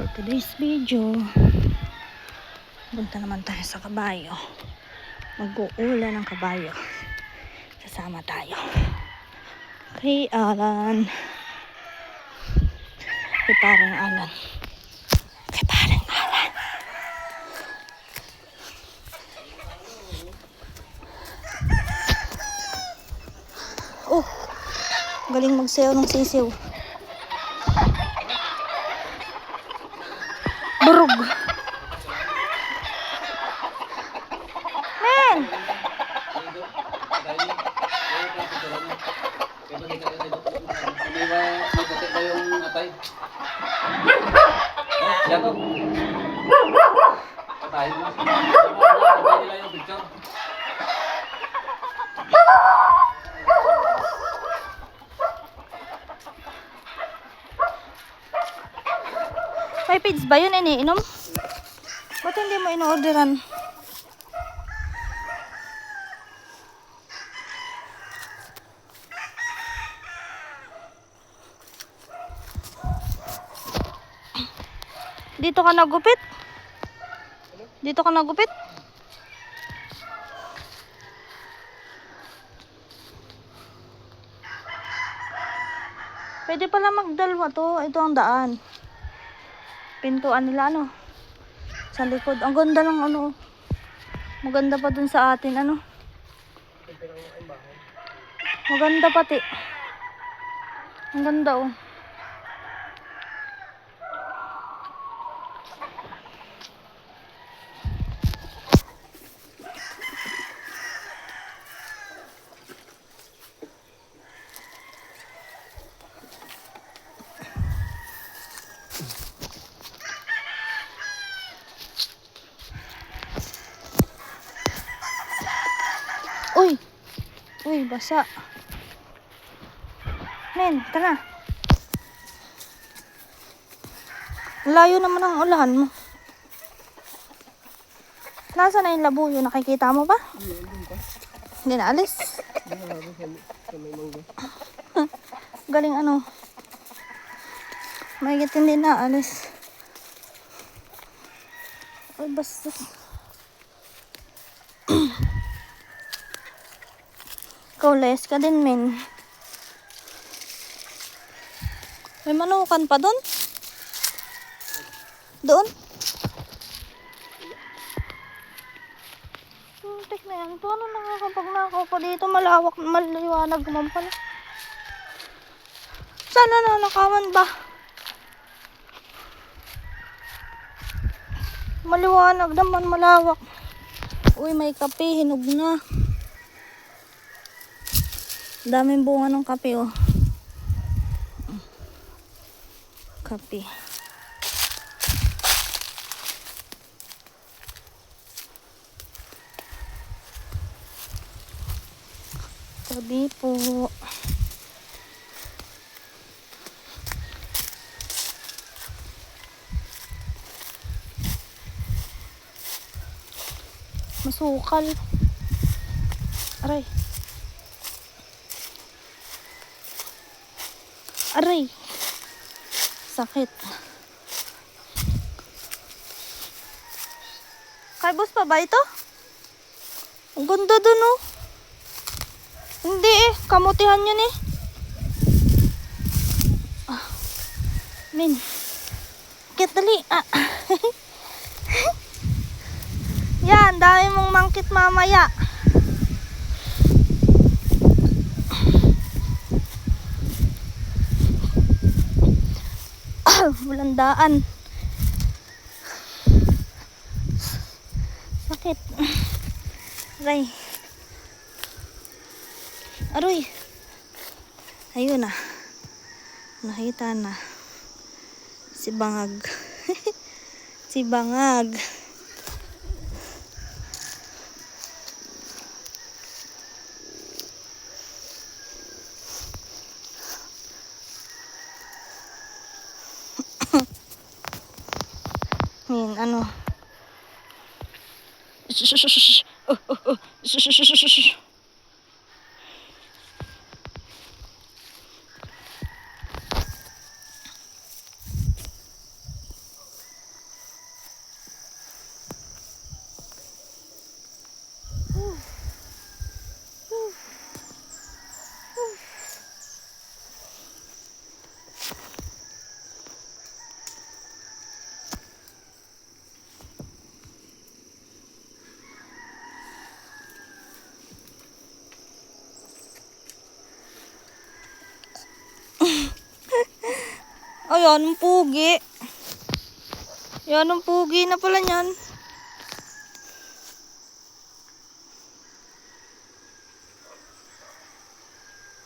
For today's video, punta naman tayo sa kabayo. Mag-uulan ng kabayo. Sasama tayo kay Alan. Kay parang Alan. Kay parang Alan. Oh, galing magsayaw ng sisiw. Burog. Men! May pids ba yun iniinom? Ba't hindi mo ino-orderan? Dito ka nagupit? Dito ka nagupit? Pwede pala magdalwa to. Ito ang daan. Pintuan nila ano. Sa likod. Ang ganda ng ano. Maganda pa dun sa atin ano. Maganda pati. Ang ganda oh. Uy! Uy, basa. Men, tara. Layo naman ang ulahan mo. Nasaan na yung labuyo? Nakikita mo ba? Hindi na alis. Galing ano. Mahigit hindi na alis. Uy, basta. Ikaw, les ka din, men. May manukan pa doon? Doon? Tek na yan. Ito ano nakakapag nakaw pa dito. Malawak, maliwanag naman pala. Sana nanakawan ba? Maliwanag naman, malawak. Uy, may kape. Hinog na. Daming bunga ng kape, oh. Kape. Sabi po. Masukal. Aray. Aray. Sakit. Kaibos pa ba ito? Ang ganda dun oh. Hindi eh. Kamutihan yun eh. Ah. Min. Kit dali. Ah. Yan. Dami mong mangkit mamaya. Walang daan. Sakit. Aray. Aroy. Ayun na. Nakita na. Si Bangag. Si Bangag. Yan, ano. yan ang pugi. Yan ang pugi na pala niyan.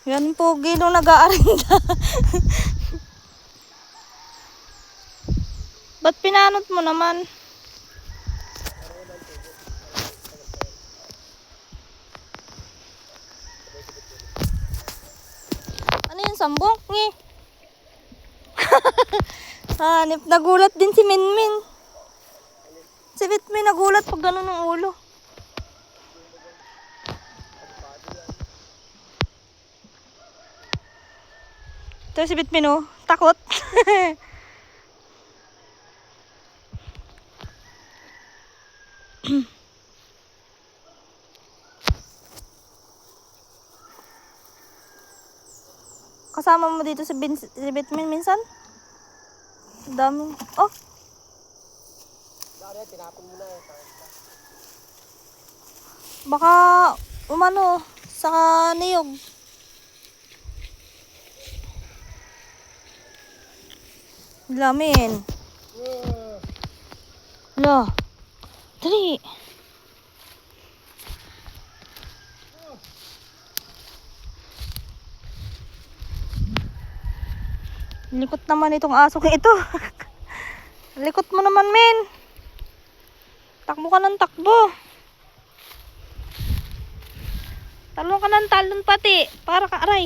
Yan ang pugi nung nag-aarinda. Ba't pinanot mo naman? Ano yung sambong? Ngi. Hanip, nagulat din si Minmin. Si Minmin nagulat pag gano'n ng ulo. Ito si Minmin oh, takot. Kasama mo dito si Bitmin minsan? Dami. Oh! Baka umano sa niyog. Lamin. La. Dali. Likot naman itong asong ito. Likot mo naman, men. Takbo ka ng takbo. Talon ka ng talon pati. Para ka, aray.